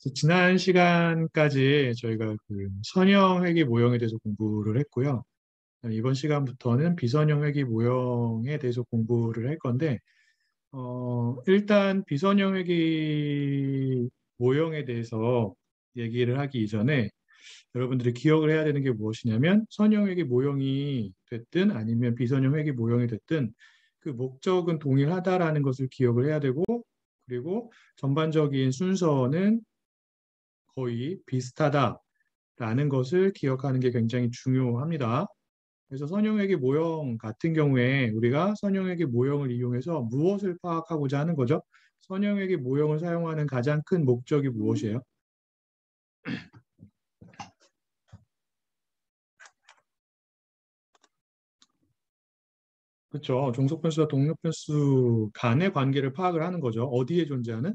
그래서 지난 시간까지 저희가 그 선형 회귀 모형에 대해서 공부를 했고요. 이번 시간부터는 비선형 회귀 모형에 대해서 공부를 할 건데, 일단 비선형 회귀 모형에 대해서 얘기를 하기 이전에 여러분들이 기억을 해야 되는 게 무엇이냐면, 선형 회귀 모형이 됐든 아니면 비선형 회귀 모형이 됐든 그 목적은 동일하다라는 것을 기억을 해야 되고, 그리고 전반적인 순서는 거의 비슷하다라는 것을 기억하는 게 굉장히 중요합니다. 그래서 선형회귀 모형 같은 경우에 우리가 선형회귀 모형을 이용해서 무엇을 파악하고자 하는 거죠? 선형회귀 모형을 사용하는 가장 큰 목적이 무엇이에요? 그렇죠. 종속변수와 동력변수 간의 관계를 파악을 하는 거죠. 어디에 존재하는?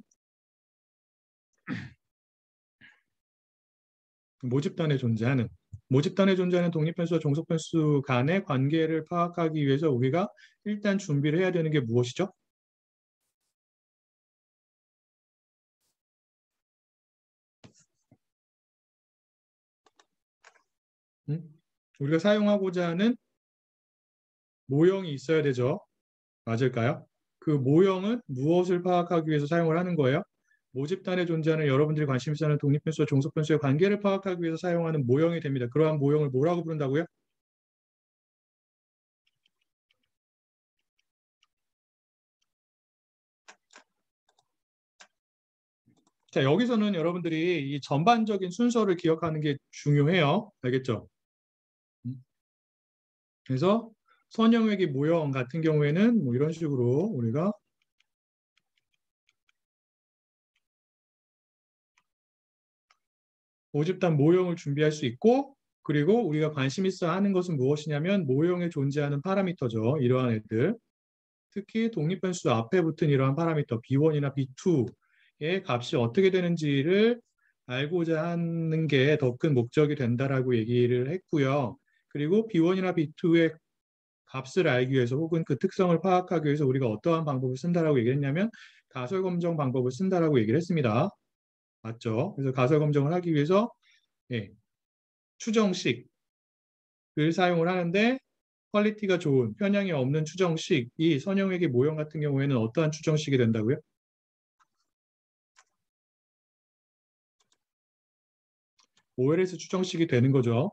모집단에 존재하는 독립변수와 종속변수 간의 관계를 파악하기 위해서 우리가 일단 준비를 해야 되는 게 무엇이죠? 음? 우리가 사용하고자 하는 모형이 있어야 되죠. 맞을까요? 그 모형은 무엇을 파악하기 위해서 사용을 하는 거예요? 모집단에 존재하는 여러분들이 관심 있어 하는 독립변수와 종속변수의 관계를 파악하기 위해서 사용하는 모형이 됩니다. 그러한 모형을 뭐라고 부른다고요? 자, 여기서는 여러분들이 이 전반적인 순서를 기억하는 게 중요해요. 알겠죠? 그래서 선형회귀 모형 같은 경우에는 뭐 이런 식으로 우리가 모집단 모형을 준비할 수 있고, 그리고 우리가 관심 있어 하는 것은 무엇이냐면 모형에 존재하는 파라미터죠. 이러한 애들. 특히 독립변수 앞에 붙은 이러한 파라미터 B1이나 B2의 값이 어떻게 되는지를 알고자 하는 게 더 큰 목적이 된다라고 얘기를 했고요. 그리고 B1이나 B2의 값을 알기 위해서 혹은 그 특성을 파악하기 위해서 우리가 어떠한 방법을 쓴다라고 얘기했냐면 가설검정 방법을 쓴다라고 얘기를 했습니다. 맞죠? 그래서 가설검정을 하기 위해서 예, 추정식을 사용을 하는데 퀄리티가 좋은 편향이 없는 추정식이 선형회귀 모형 같은 경우에는 어떠한 추정식이 된다고요? OLS 추정식이 되는 거죠.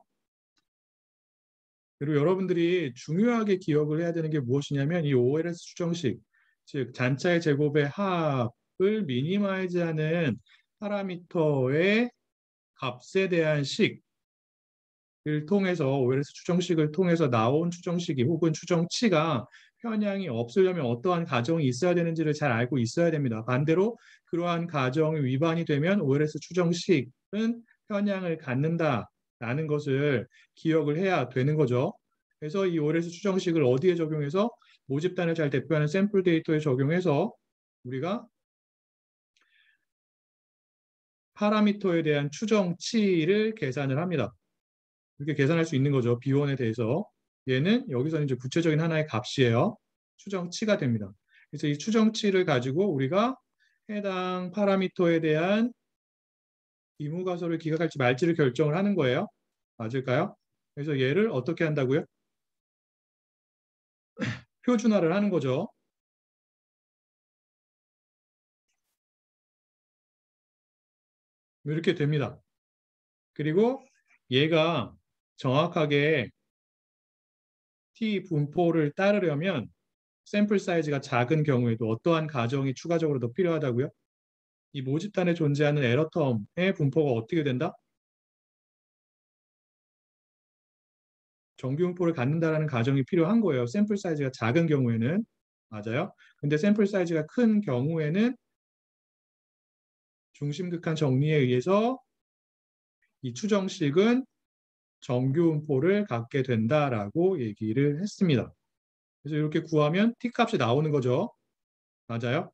그리고 여러분들이 중요하게 기억을 해야 되는 게 무엇이냐면 이 OLS 추정식, 즉 잔차의 제곱의 합을 미니마이즈하는 파라미터의 값에 대한 식을 통해서 OLS 추정식을 통해서 나온 추정식이 혹은 추정치가 편향이 없으려면 어떠한 가정이 있어야 되는지를 잘 알고 있어야 됩니다. 반대로 그러한 가정이 위반이 되면 OLS 추정식은 편향을 갖는다라는 것을 기억을 해야 되는 거죠. 그래서 이 OLS 추정식을 어디에 적용해서 모집단을 잘 대표하는 샘플 데이터에 적용해서 우리가 파라미터에 대한 추정치를 계산을 합니다. 이렇게 계산할 수 있는 거죠. B1에 대해서. 얘는 여기서는 이제 구체적인 하나의 값이에요. 추정치가 됩니다. 그래서 이 추정치를 가지고 우리가 해당 파라미터에 대한 의무가설을 기각할지 말지를 결정을 하는 거예요. 맞을까요? 그래서 얘를 어떻게 한다고요? 표준화를 하는 거죠. 이렇게 됩니다. 그리고 얘가 정확하게 T 분포를 따르려면 샘플 사이즈가 작은 경우에도 어떠한 가정이 추가적으로 더 필요하다고요? 이 모집단에 존재하는 에러텀의 분포가 어떻게 된다? 정규분포를 갖는다라는 가정이 필요한 거예요. 샘플 사이즈가 작은 경우에는. 맞아요. 근데 샘플 사이즈가 큰 경우에는 중심극한 정리에 의해서 이 추정식은 정규분포를 갖게 된다라고 얘기를 했습니다. 그래서 이렇게 구하면 T값이 나오는 거죠. 맞아요.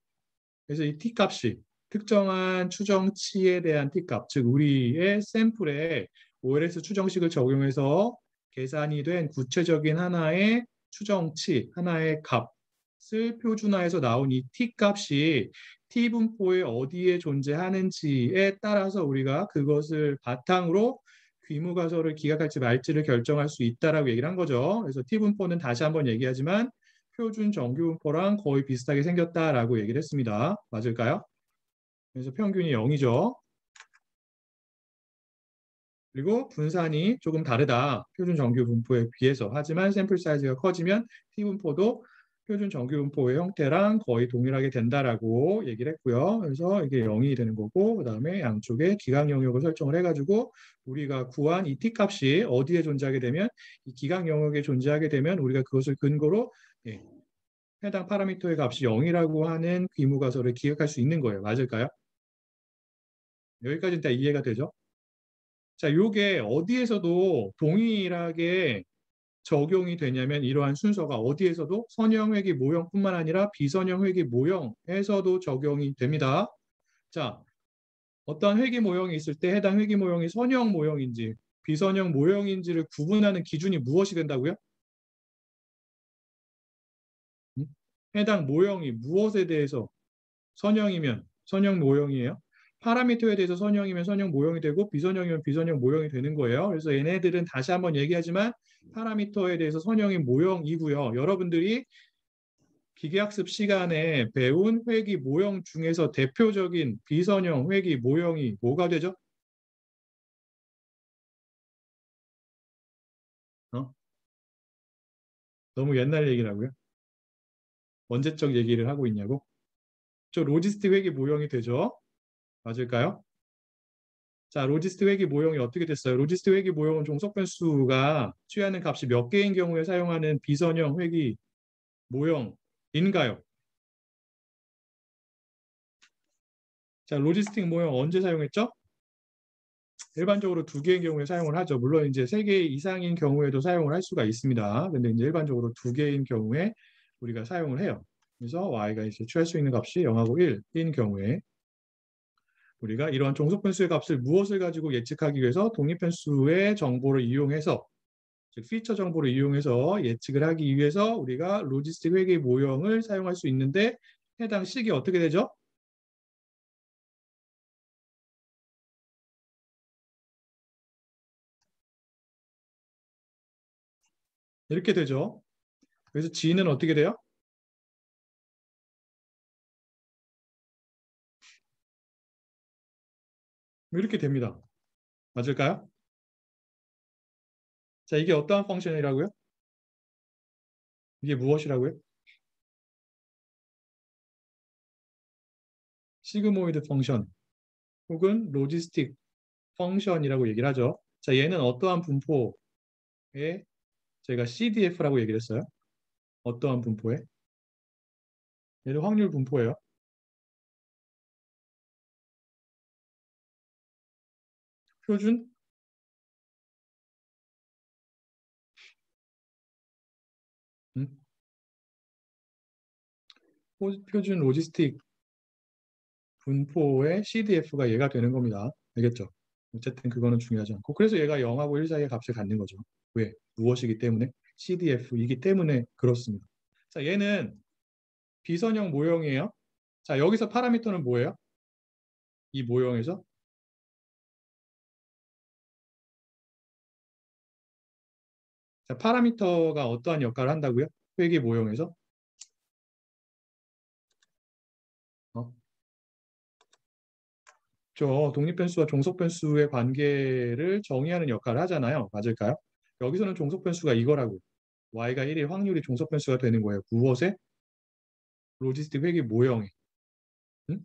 그래서 이 T값이 특정한 추정치에 대한 T값, 즉 우리의 샘플에 OLS 추정식을 적용해서 계산이 된 구체적인 하나의 추정치, 하나의 값을 표준화해서 나온 이 T값이 T 분포에 어디에 존재하는지에 따라서 우리가 그것을 바탕으로 귀무가설을 기각할지 말지를 결정할 수 있다라고 얘기를 한 거죠. 그래서 T 분포는 다시 한번 얘기하지만 표준 정규 분포랑 거의 비슷하게 생겼다라고 얘기를 했습니다. 맞을까요? 그래서 평균이 0이죠. 그리고 분산이 조금 다르다. 표준 정규 분포에 비해서. 하지만 샘플 사이즈가 커지면 T 분포도 표준 정규 분포의 형태랑 거의 동일하게 된다라고 얘기를 했고요. 그래서 이게 0이 되는 거고, 그다음에 양쪽에 기각 영역을 설정을 해가지고 우리가 구한 이 T 값이 어디에 존재하게 되면, 이 기각 영역에 존재하게 되면 우리가 그것을 근거로 해당 파라미터의 값이 0이라고 하는 귀무가설을 기억할 수 있는 거예요. 맞을까요? 여기까지는 다 이해가 되죠? 자, 요게 어디에서도 동일하게 적용이 되냐면 이러한 순서가 어디에서도 선형 회귀 모형뿐만 아니라 비선형 회귀 모형에서도 적용이 됩니다. 자, 어떠한 회귀 모형이 있을 때 해당 회귀 모형이 선형 모형인지 비선형 모형인지를 구분하는 기준이 무엇이 된다고요? 음? 해당 모형이 무엇에 대해서 선형이면 선형 모형이에요. 파라미터에 대해서 선형이면 선형 모형이 되고 비선형이면 비선형 모형이 되는 거예요. 그래서 얘네들은 다시 한번 얘기하지만 파라미터에 대해서 선형이 모형이고요. 여러분들이 기계학습 시간에 배운 회귀 모형 중에서 대표적인 비선형 회귀 모형이 뭐가 되죠? 어? 너무 옛날 얘기라고요? 언제적 얘기를 하고 있냐고? 저 로지스트 회귀 모형이 되죠? 맞을까요? 자, 로지스트 회귀 모형이 어떻게 됐어요? 로지스트 회귀 모형은 종속 변수가 취하는 값이 몇 개인 경우에 사용하는 비선형 회귀 모형인가요? 자, 로지스틱 모형 언제 사용했죠? 일반적으로 두 개의 경우에 사용을 하죠. 물론 이제 세 개 이상인 경우에도 사용을 할 수가 있습니다. 근데 이제 일반적으로 두 개인 경우에 우리가 사용을 해요. 그래서 y가 이제 취할 수 있는 값이 0하고 1인 경우에 우리가 이러한 종속 변수의 값을 무엇을 가지고 예측하기 위해서 독립 변수의 정보를 이용해서 즉 피처 정보를 이용해서 예측을 하기 위해서 우리가 로지스틱 회귀 모형을 사용할 수 있는데 해당 식이 어떻게 되죠? 이렇게 되죠. 그래서 G는 어떻게 돼요? 이렇게 됩니다. 맞을까요? 자, 이게 어떠한 펑션이라고요? 이게 무엇이라고요? 시그모이드 펑션 혹은 로지스틱 펑션이라고 얘기를 하죠. 자, 얘는 어떠한 분포에 제가 CDF라고 얘기를 했어요. 어떠한 분포에? 얘는 확률 분포예요. 표준 음? 표준 로지스틱 분포의 CDF가 얘가 되는 겁니다. 알겠죠? 어쨌든 그거는 중요하지 않고 그래서 얘가 0하고 1 사이의 값을 갖는 거죠. 왜? 무엇이기 때문에? CDF이기 때문에 그렇습니다. 자, 얘는 비선형 모형이에요. 자, 여기서 파라미터는 뭐예요? 이 모형에서 자, 파라미터가 어떠한 역할을 한다고요? 회귀 모형에서 어? 저 독립변수와 종속변수의 관계를 정의하는 역할을 하잖아요. 맞을까요? 여기서는 종속변수가 이거라고. y가 1일 확률이 종속변수가 되는 거예요. 무엇에? 로지스틱 회귀 모형에. 응?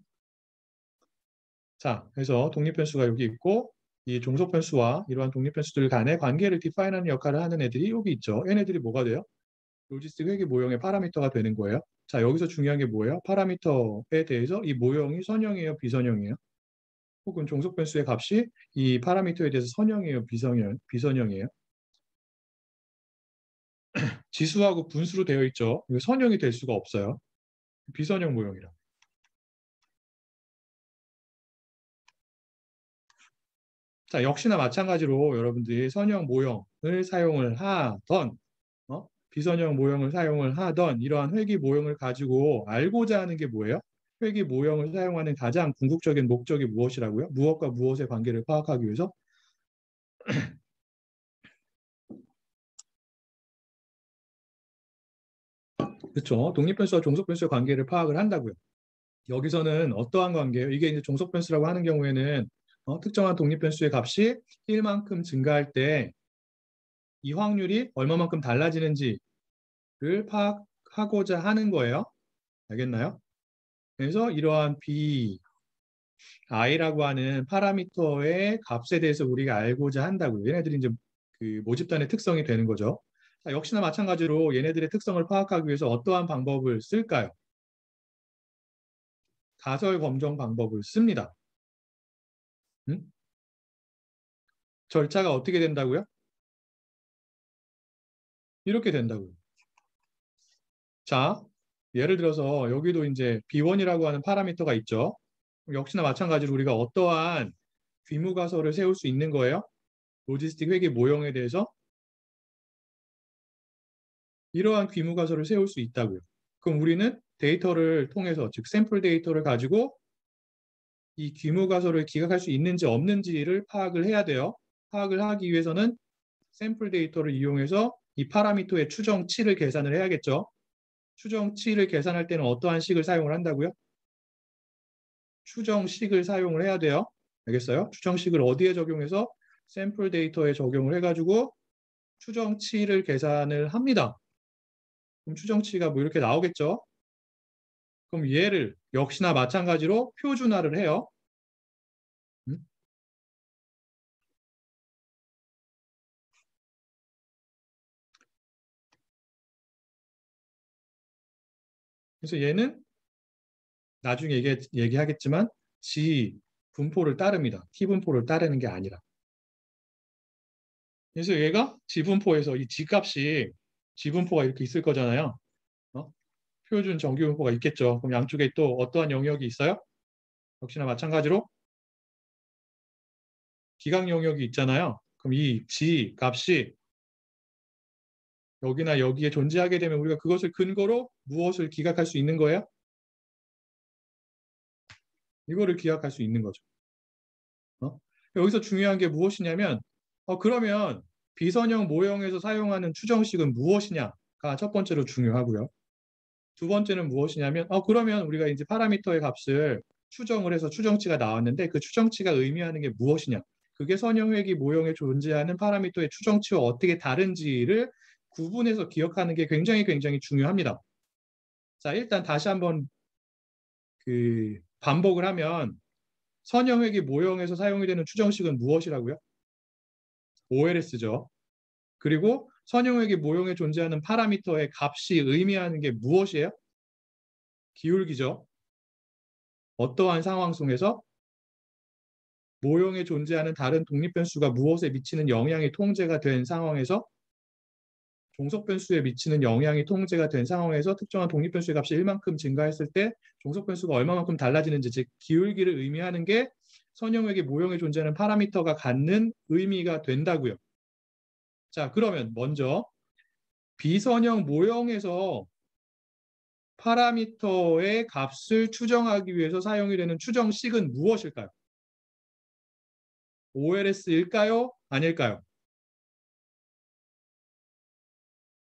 자, 그래서 독립변수가 여기 있고 이 종속변수와 이러한 독립변수들 간의 관계를 디파인하는 역할을 하는 애들이 여기 있죠. 얘네들이 뭐가 돼요? 로지스틱 회귀 모형의 파라미터가 되는 거예요. 자, 여기서 중요한 게 뭐예요? 파라미터에 대해서 이 모형이 선형이에요, 비선형이에요? 혹은 종속 변수의 값이 이 파라미터에 대해서 선형이에요, 비선형이에요? 지수하고 분수로 되어 있죠. 이거 선형이 될 수가 없어요. 비선형 모형이라. 자, 역시나 마찬가지로 여러분들이 선형 모형을 사용을 하던 비선형 모형을 사용을 하던 이러한 회귀 모형을 가지고 알고자 하는 게 뭐예요? 회귀 모형을 사용하는 가장 궁극적인 목적이 무엇이라고요? 무엇과 무엇의 관계를 파악하기 위해서? 그렇죠. 독립변수와 종속변수의 관계를 파악을 한다고요. 여기서는 어떠한 관계예요? 이게 이제 종속변수라고 하는 경우에는 특정한 독립변수의 값이 1만큼 증가할 때 이 확률이 얼마만큼 달라지는지를 파악하고자 하는 거예요. 알겠나요? 그래서 이러한 B, I라고 하는 파라미터의 값에 대해서 우리가 알고자 한다고요. 얘네들이 이제 그 모집단의 특성이 되는 거죠. 자, 역시나 마찬가지로 얘네들의 특성을 파악하기 위해서 어떠한 방법을 쓸까요? 가설 검정 방법을 씁니다. 음? 절차가 어떻게 된다고요? 이렇게 된다고요. 자, 예를 들어서 여기도 이제 B1이라고 하는 파라미터가 있죠. 역시나 마찬가지로 우리가 어떠한 귀무가설을 세울 수 있는 거예요. 로지스틱 회계 모형에 대해서 이러한 귀무가설을 세울 수 있다고요. 그럼 우리는 데이터를 통해서, 즉 샘플 데이터를 가지고 이 귀무가설을 기각할 수 있는지 없는지를 파악을 해야 돼요. 파악을 하기 위해서는 샘플 데이터를 이용해서 이 파라미터의 추정치를 계산을 해야겠죠. 추정치를 계산할 때는 어떠한 식을 사용을 한다고요? 추정식을 사용을 해야 돼요. 알겠어요? 추정식을 어디에 적용해서 샘플 데이터에 적용을 해가지고 추정치를 계산을 합니다. 그럼 추정치가 뭐 이렇게 나오겠죠? 그럼 얘를 역시나 마찬가지로 표준화를 해요. 그래서 얘는 나중에 얘기하겠지만 G 분포를 따릅니다. T 분포를 따르는 게 아니라. 그래서 얘가 G 분포에서 이 G 값이 G 분포가 이렇게 있을 거잖아요. 표준 정규 분포가 있겠죠. 그럼 양쪽에 또 어떠한 영역이 있어요? 역시나 마찬가지로 기각 영역이 있잖아요. 그럼 이 G 값이 여기나 여기에 존재하게 되면 우리가 그것을 근거로 무엇을 기각할 수 있는 거예요? 이거를 기각할 수 있는 거죠. 여기서 중요한 게 무엇이냐면 그러면 비선형 모형에서 사용하는 추정식은 무엇이냐가 첫 번째로 중요하고요. 두 번째는 무엇이냐면 그러면 우리가 이제 파라미터의 값을 추정을 해서 추정치가 나왔는데 그 추정치가 의미하는 게 무엇이냐? 그게 선형회귀 모형에 존재하는 파라미터의 추정치와 어떻게 다른지를 구분해서 기억하는 게 굉장히 굉장히 중요합니다. 자, 일단 다시 한번 그 반복을 하면 선형회귀 모형에서 사용이 되는 추정식은 무엇이라고요? OLS죠. 그리고 선형회귀 모형에 존재하는 파라미터의 값이 의미하는 게 무엇이에요? 기울기죠. 어떠한 상황 속에서 모형에 존재하는 다른 독립변수가 무엇에 미치는 영향이 통제가 된 상황에서 종속변수에 미치는 영향이 통제가 된 상황에서 특정한 독립변수의 값이 1만큼 증가했을 때 종속변수가 얼마만큼 달라지는지, 즉 기울기를 의미하는 게 선형회귀 모형에 존재하는 파라미터가 갖는 의미가 된다고요. 자, 그러면 먼저 비선형 모형에서 파라미터의 값을 추정하기 위해서 사용이 되는 추정식은 무엇일까요? OLS일까요? 아닐까요?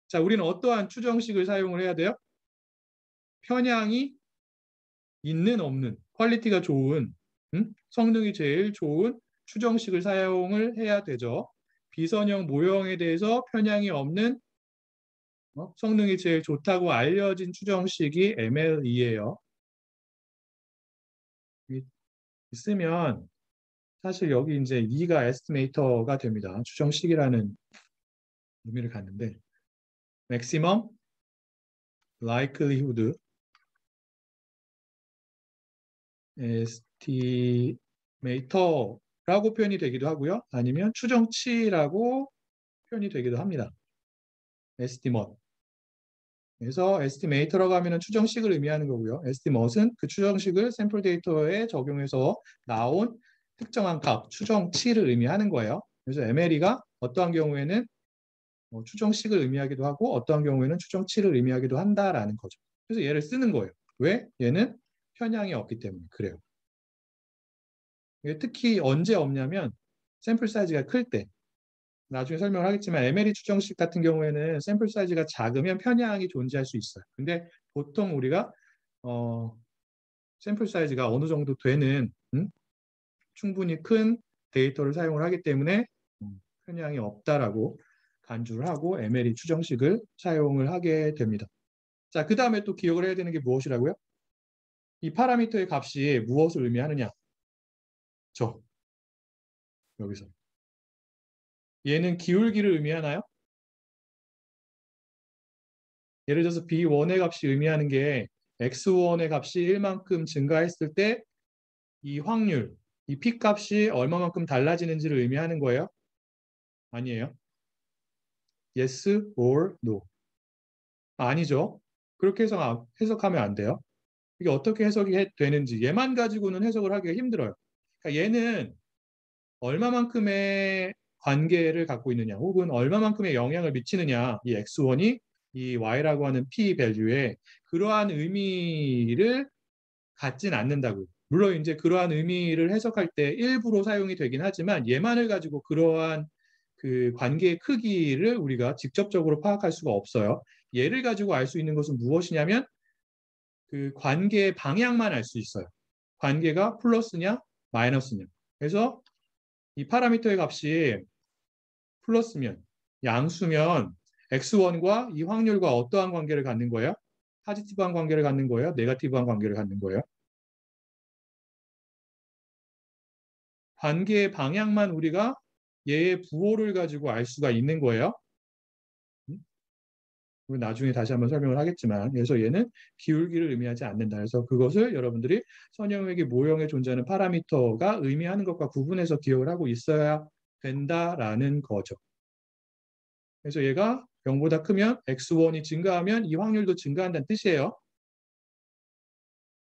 자, 우리는 어떠한 추정식을 사용을 해야 돼요? 편향이 있는 없는, 퀄리티가 좋은, 성능이 제일 좋은 추정식을 사용을 해야 되죠. 비선형 모형에 대해서 편향이 없는 성능이 제일 좋다고 알려진 추정식이 MLE예요. 있으면 사실 여기 이제 E가 에스티메이터가 됩니다. 추정식이라는 의미를 갖는데 maximum likelihood estimator라고 표현이 되기도 하고요. 아니면 추정치라고 표현이 되기도 합니다. estimate. 그래서 estimator라고 하면 추정식을 의미하는 거고요. estimate은 그 추정식을 샘플 데이터에 적용해서 나온 특정한 값, 추정치를 의미하는 거예요. 그래서 MLE가 어떠한 경우에는 추정식을 의미하기도 하고 어떠한 경우에는 추정치를 의미하기도 한다라는 거죠. 그래서 얘를 쓰는 거예요. 왜? 얘는 편향이 없기 때문에 그래요. 이게 특히 언제 없냐면 샘플 사이즈가 클 때. 나중에 설명을 하겠지만 MLE 추정식 같은 경우에는 샘플 사이즈가 작으면 편향이 존재할 수 있어요. 근데 보통 우리가 샘플 사이즈가 어느 정도 되는 충분히 큰 데이터를 사용을 하기 때문에 편향이 없다라고 간주를 하고 MLE 추정식을 사용을 하게 됩니다. 자, 그 다음에 또 기억을 해야 되는 게 무엇이라고요? 이 파라미터의 값이 무엇을 의미하느냐? 여기서. 얘는 기울기를 의미하나요? 예를 들어서 B1의 값이 의미하는 게 X1의 값이 1만큼 증가했을 때 이 확률, 이 P 값이 얼마만큼 달라지는지를 의미하는 거예요? 아니에요. Yes or no. 아니죠. 그렇게 해석하면 안 돼요. 이게 어떻게 해석이 되는지 얘만 가지고는 해석을 하기가 힘들어요. 그러니까 얘는 얼마만큼의 관계를 갖고 있느냐 혹은 얼마만큼의 영향을 미치느냐 이 X1이 이 Y라고 하는 P 밸류에 그러한 의미를 갖진 않는다고요. 물론 이제 그러한 의미를 해석할 때 일부러 사용이 되긴 하지만 얘만을 가지고 그러한 그 관계의 크기를 우리가 직접적으로 파악할 수가 없어요. 얘를 가지고 알 수 있는 것은 무엇이냐면 그 관계의 방향만 알 수 있어요. 관계가 플러스냐 마이너스냐. 그래서 이 파라미터의 값이 플러스면 양수면 x1과 이 확률과 어떠한 관계를 갖는 거예요? 포지티브한 관계를 갖는 거예요? 네거티브한 관계를 갖는 거예요? 관계의 방향만 우리가 얘의 부호를 가지고 알 수가 있는 거예요. 나중에 다시 한번 설명을 하겠지만 그래서 얘는 기울기를 의미하지 않는다. 그래서 그것을 여러분들이 선형액의 모형에 존재하는 파라미터가 의미하는 것과 구분해서 기억을 하고 있어야 된다라는 거죠. 그래서 얘가 0보다 크면 x1이 증가하면 이 확률도 증가한다는 뜻이에요.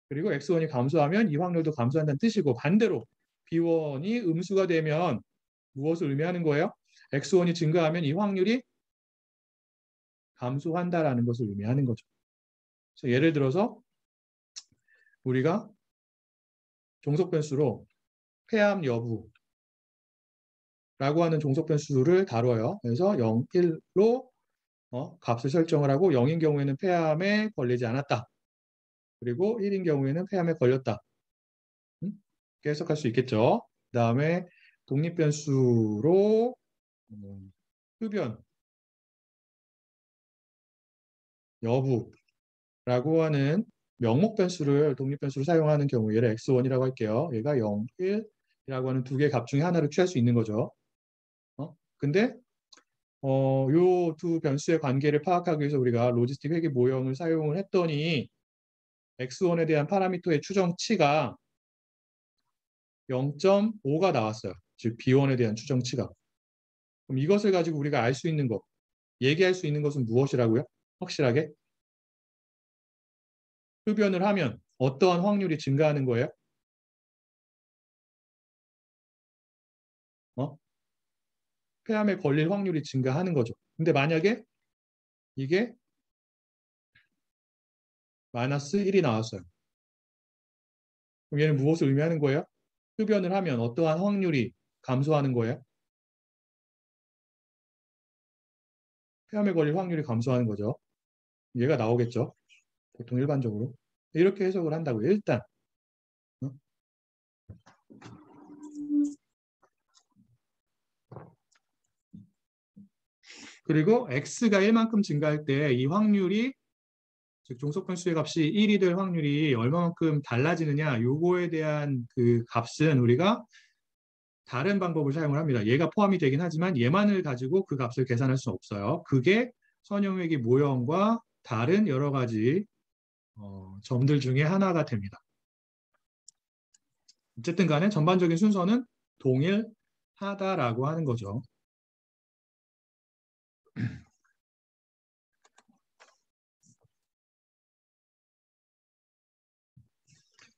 그리고 x1이 감소하면 이 확률도 감소한다는 뜻이고 반대로 b1이 음수가 되면 무엇을 의미하는 거예요? x1이 증가하면 이 확률이 감소한다라는 것을 의미하는 거죠. 그래서 예를 들어서 우리가 종속 변수로 폐암 여부라고 하는 종속 변수를 다뤄요. 그래서 0, 1로 값을 설정을 하고 0인 경우에는 폐암에 걸리지 않았다. 그리고 1인 경우에는 폐암에 걸렸다. 이렇게 해석할 수 있겠죠. 그 다음에 독립변수로 흡연 여부라고 하는 명목 변수를 독립변수로 사용하는 경우 얘를 x1이라고 할게요. 얘가 0, 1이라고 하는 두 개의 값 중에 하나를 취할 수 있는 거죠. 근데 요 두 변수의 관계를 파악하기 위해서 우리가 로지스틱 회계 모형을 사용을 했더니 x1에 대한 파라미터의 추정치가 0.5가 나왔어요. 즉 b1에 대한 추정치가. 그럼 이것을 가지고 우리가 알 수 있는 것, 얘기할 수 있는 것은 무엇이라고요? 확실하게? 흡연을 하면 어떠한 확률이 증가하는 거예요? 폐암에 걸릴 확률이 증가하는 거죠. 근데 만약에 이게 마이너스 1이 나왔어요. 그럼 얘는 무엇을 의미하는 거예요? 흡연을 하면 어떠한 확률이 감소하는 거예요? 폐암에 걸릴 확률이 감소하는 거죠. 얘가 나오겠죠. 보통 일반적으로. 이렇게 해석을 한다고요. 일단. 그리고 x가 1만큼 증가할 때 이 확률이 즉 종속변수의 값이 1이 될 확률이 얼마만큼 달라지느냐 요거에 대한 그 값은 우리가 다른 방법을 사용을 합니다. 얘가 포함이 되긴 하지만 얘만을 가지고 그 값을 계산할 수 없어요. 그게 선형회귀 모형과 다른 여러 가지 점들 중에 하나가 됩니다. 어쨌든 간에 전반적인 순서는 동일하다라고 하는 거죠.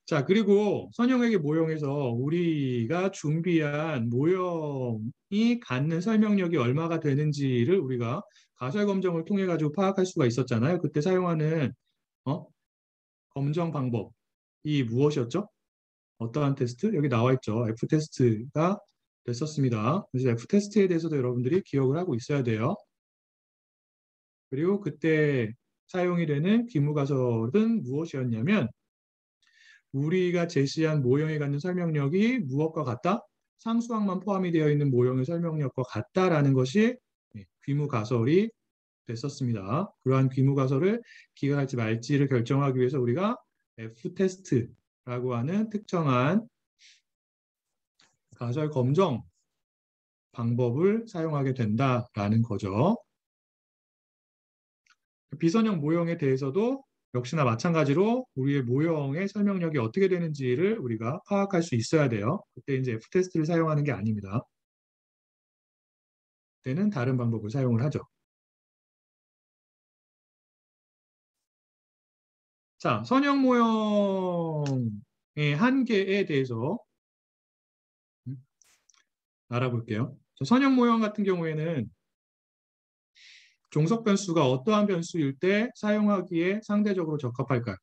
자, 그리고 선형회계 모형에서 우리가 준비한 모형이 갖는 설명력이 얼마가 되는지를 우리가 가설 검정을 통해 가지고 파악할 수가 있었잖아요. 그때 사용하는 검정 방법. 무엇이었죠? 어떠한 테스트? 여기 나와 있죠. F테스트가 됐었습니다. 그래서 F테스트에 대해서도 여러분들이 기억을 하고 있어야 돼요. 그리고 그때 사용이 되는 귀무가설은 무엇이었냐면 우리가 제시한 모형에 갖는 설명력이 무엇과 같다? 상수항만 포함이 되어 있는 모형의 설명력과 같다라는 것이 귀무가설이 됐었습니다. 그러한 귀무가설을 기각할지 말지를 결정하기 위해서 우리가 F테스트라고 하는 특정한 가설 검정 방법을 사용하게 된다라는 거죠. 비선형 모형에 대해서도 역시나 마찬가지로 우리의 모형의 설명력이 어떻게 되는지를 우리가 파악할 수 있어야 돼요. 그때 이제 F테스트를 사용하는 게 아닙니다. 그때는 다른 방법을 사용을 하죠. 자, 선형 모형의 한계에 대해서 알아볼게요. 선형 모형 같은 경우에는 종속 변수가 어떠한 변수일 때 사용하기에 상대적으로 적합할까요?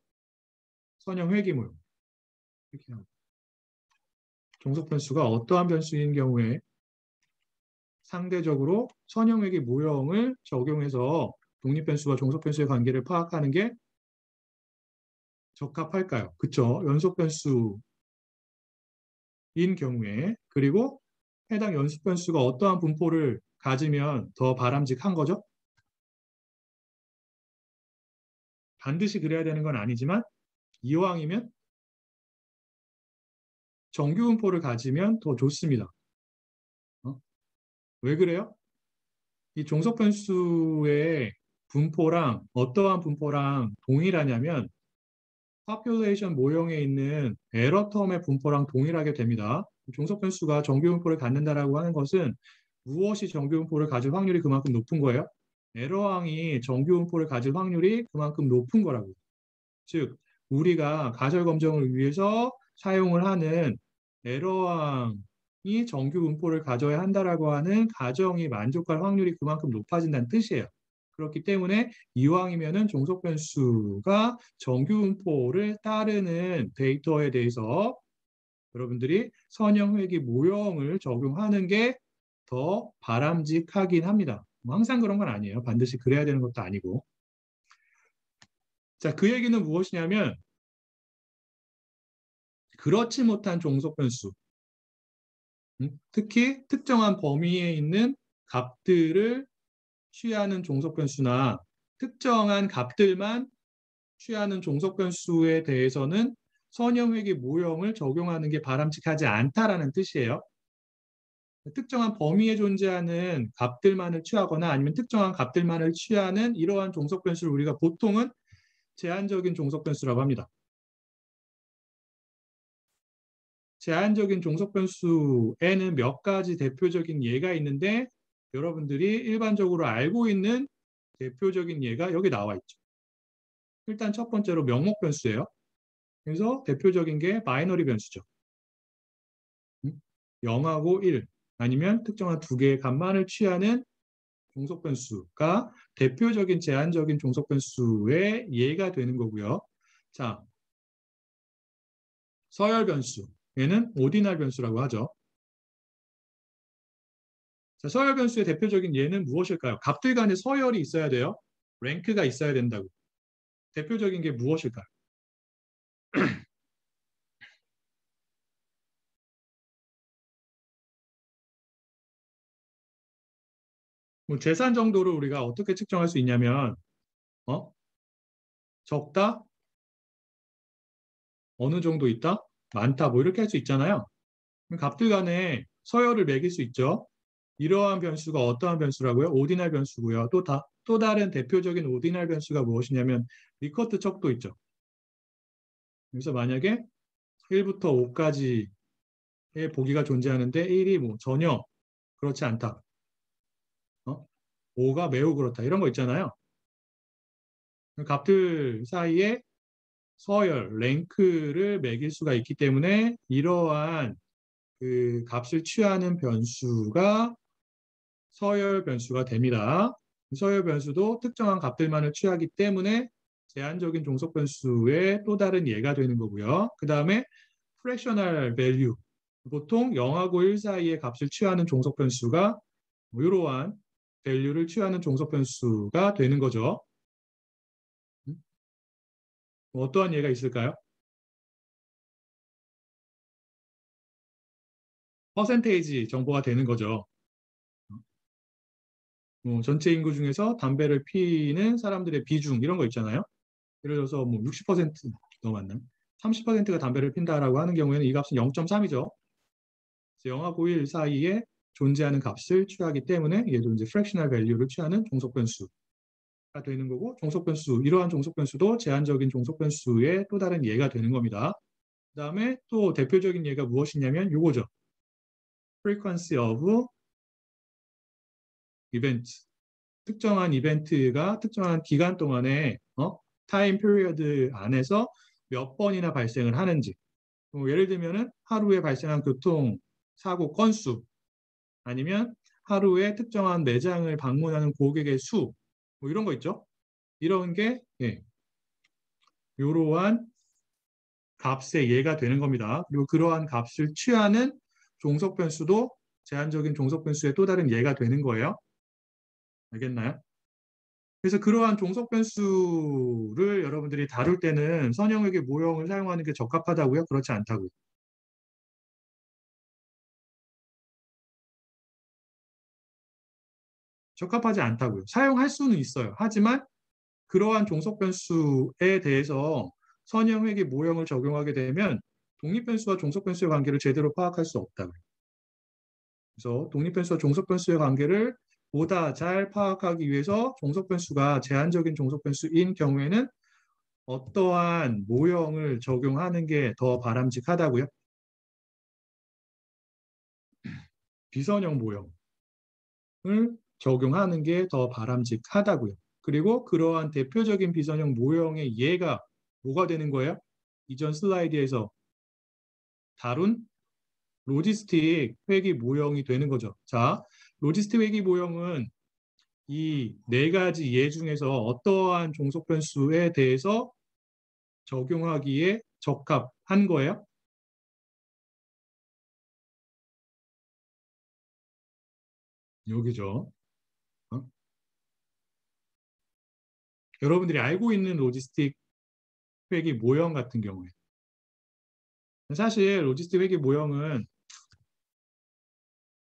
선형 회귀 모형. 종속 변수가 어떠한 변수인 경우에 상대적으로 선형 회귀 모형을 적용해서 독립 변수와 종속 변수의 관계를 파악하는 게 적합할까요? 그쵸? 연속 변수인 경우에 그리고 해당 연속 변수가 어떠한 분포를 가지면 더 바람직한 거죠? 반드시 그래야 되는 건 아니지만 이왕이면 정규 분포를 가지면 더 좋습니다. 왜 그래요? 이 종속 변수의 분포랑 어떠한 분포랑 동일하냐면 population 모형에 있는 에러 텀의 분포랑 동일하게 됩니다. 종속 변수가 정규 분포를 갖는다라고 하는 것은 무엇이 정규 분포를 가질 확률이 그만큼 높은 거예요? 에러항이 정규 분포를 가질 확률이 그만큼 높은 거라고. 즉 우리가 가설 검정을 위해서 사용을 하는 에러항이 정규 분포를 가져야 한다라고 하는 가정이 만족할 확률이 그만큼 높아진다는 뜻이에요. 그렇기 때문에 이왕이면은 종속 변수가 정규 분포를 따르는 데이터에 대해서 여러분들이 선형 회귀 모형을 적용하는 게 더 바람직하긴 합니다. 뭐 항상 그런 건 아니에요. 반드시 그래야 되는 것도 아니고. 자, 그 얘기는 무엇이냐면 그렇지 못한 종속 변수, 특히 특정한 범위에 있는 값들을 취하는 종속 변수나 특정한 값들만 취하는 종속 변수에 대해서는 선형 회귀 모형을 적용하는 게 바람직하지 않다라는 뜻이에요. 특정한 범위에 존재하는 값들만을 취하거나 아니면 특정한 값들만을 취하는 이러한 종속 변수를 우리가 보통은 제한적인 종속 변수라고 합니다. 제한적인 종속 변수에는 몇 가지 대표적인 예가 있는데 여러분들이 일반적으로 알고 있는 대표적인 예가 여기 나와 있죠. 일단 첫 번째로 명목 변수예요. 그래서 대표적인 게 바이너리 변수죠. 0하고 1 아니면 특정한 두 개의 값만을 취하는 종속 변수가 대표적인 제한적인 종속 변수의 예가 되는 거고요. 자, 서열 변수. 얘는 오디날 변수라고 하죠. 자, 서열 변수의 대표적인 예는 무엇일까요? 값들 간에 서열이 있어야 돼요. 랭크가 있어야 된다고. 대표적인 게 무엇일까요? 뭐 재산 정도를 우리가 어떻게 측정할 수 있냐면 어? 적다? 어느 정도 있다? 많다? 뭐 이렇게 할 수 있잖아요. 값들 간에 서열을 매길 수 있죠. 이러한 변수가 어떠한 변수라고요? 오디날 변수고요. 또 다른 대표적인 오디날 변수가 무엇이냐면 리커트 척도 있죠. 그래서 만약에 1부터 5까지의 보기가 존재하는데 1이 뭐 전혀 그렇지 않다. 5가 매우 그렇다. 이런 거 있잖아요. 값들 사이에 서열, 랭크를 매길 수가 있기 때문에 이러한 그 값을 취하는 변수가 서열 변수가 됩니다. 서열 변수도 특정한 값들만을 취하기 때문에 제한적인 종속 변수의 또 다른 예가 되는 거고요. 그 다음에 fractional value, 보통 0하고 1 사이의 값을 취하는 종속 변수가 이러한 value를 취하는 종속 변수가 되는 거죠. 어떠한 예가 있을까요? 퍼센테이지 정보가 되는 거죠. 전체 인구 중에서 담배를 피는 사람들의 비중 이런 거 있잖아요. 예를 들어서 뭐 60% 더 맞나? 30%가 담배를 핀다라고 하는 경우에는 이 값은 0.3이죠. 0하고 1 사이에 존재하는 값을 취하기 때문에 얘도 이제 fractional value를 취하는 종속 변수가 되는 거고, 종속 변수, 이러한 종속 변수도 제한적인 종속 변수의 또 다른 예가 되는 겁니다. 그다음에 또 대표적인 예가 무엇이냐면 요거죠. frequency of event. 특정한 이벤트가 특정한 기간 동안에 타임 피리어드 안에서 몇 번이나 발생을 하는지. 예를 들면은 하루에 발생한 교통 사고 건수, 아니면 하루에 특정한 매장을 방문하는 고객의 수, 뭐 이런 거 있죠. 이런 게 이러한 값의 예가 되는 겁니다. 그리고 그러한 값을 취하는 종속 변수도 제한적인 종속 변수의 또 다른 예가 되는 거예요. 알겠나요? 그래서 그러한 종속 변수를 여러분들이 다룰 때는 선형에게 모형을 사용하는 게 적합하다고요? 그렇지 않다고요? 적합하지 않다고요. 사용할 수는 있어요. 하지만 그러한 종속 변수에 대해서 선형에게 모형을 적용하게 되면 독립 변수와 종속 변수의 관계를 제대로 파악할 수 없다고요. 그래서 독립 변수와 종속 변수의 관계를 보다 잘 파악하기 위해서 종속 변수가 제한적인 종속 변수인 경우에는 어떠한 모형을 적용하는 게 더 바람직하다고요? 비선형 모형을 적용하는 게 더 바람직하다고요. 그리고 그러한 대표적인 비선형 모형의 예가 뭐가 되는 거예요? 이전 슬라이드에서 다룬 로지스틱 회귀 모형이 되는 거죠. 자, 로지스틱 회귀 모형은 이 네 가지 예 중에서 어떠한 종속 변수에 대해서 적용하기에 적합한 거예요? 여기죠. 어? 여러분들이 알고 있는 로지스틱 회귀 모형 같은 경우에 사실 로지스틱 회귀 모형은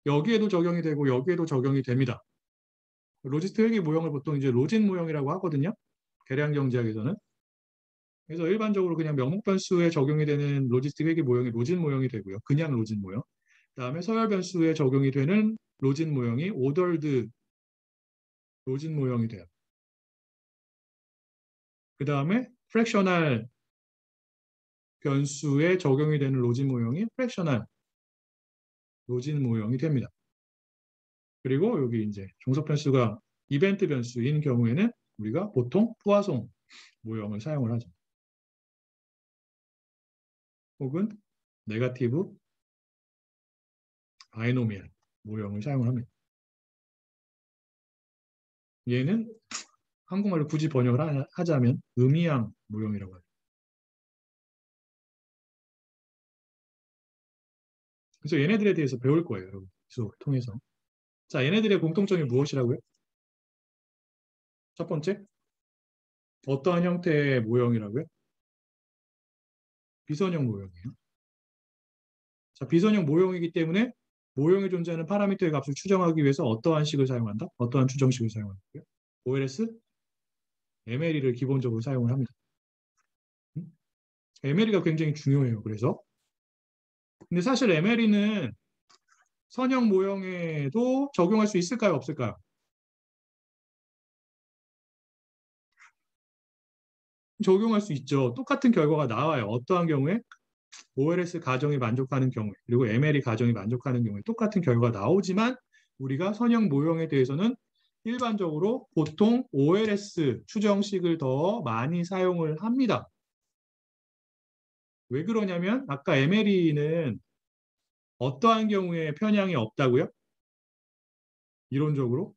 여기에도 적용이 되고 여기에도 적용이 됩니다. 로지스틱 회귀 모형을 보통 이제 로진 모형이라고 하거든요. 계량 경제학에서는. 그래서 일반적으로 그냥 명목 변수에 적용이 되는 로지스틱 회귀 모형이 로진 모형이 되고요. 그냥 로진 모형. 그다음에 서열 변수에 적용이 되는 로진 모형이 오더드 로진 모형이 돼요. 그다음에 프랙셔널 변수에 적용이 되는 로진 모형이 프랙셔널 로진 모형이 됩니다. 그리고 여기 이제 종속 변수가 이벤트 변수인 경우에는 우리가 보통 푸아송 모형을 사용을 하죠. 혹은 네거티브 바이노미얼 모형을 사용을 합니다. 얘는 한국말로 굳이 번역을 하자면 음이양 모형이라고 하죠. 그래서 얘네들에 대해서 배울 거예요, 여러분. 수업 통해서. 자, 얘네들의 공통점이 무엇이라고요? 첫 번째, 어떠한 형태의 모형이라고요? 비선형 모형이에요. 자, 비선형 모형이기 때문에 모형에 존재하는 파라미터의 값을 추정하기 위해서 어떠한 식을 사용한다? 어떠한 추정식을 사용한다고요? OLS, MLE를 기본적으로 사용을 합니다. MLE가 굉장히 중요해요. 그래서 근데 사실 MLE는 선형 모형에도 적용할 수 있을까요? 없을까요? 적용할 수 있죠. 똑같은 결과가 나와요. 어떠한 경우에? OLS 가정이 만족하는 경우에, 그리고 MLE 가정이 만족하는 경우에 똑같은 결과가 나오지만 우리가 선형 모형에 대해서는 일반적으로 보통 OLS 추정식을 더 많이 사용을 합니다. 왜 그러냐면 아까 MLE는 어떠한 경우에 편향이 없다고요? 이론적으로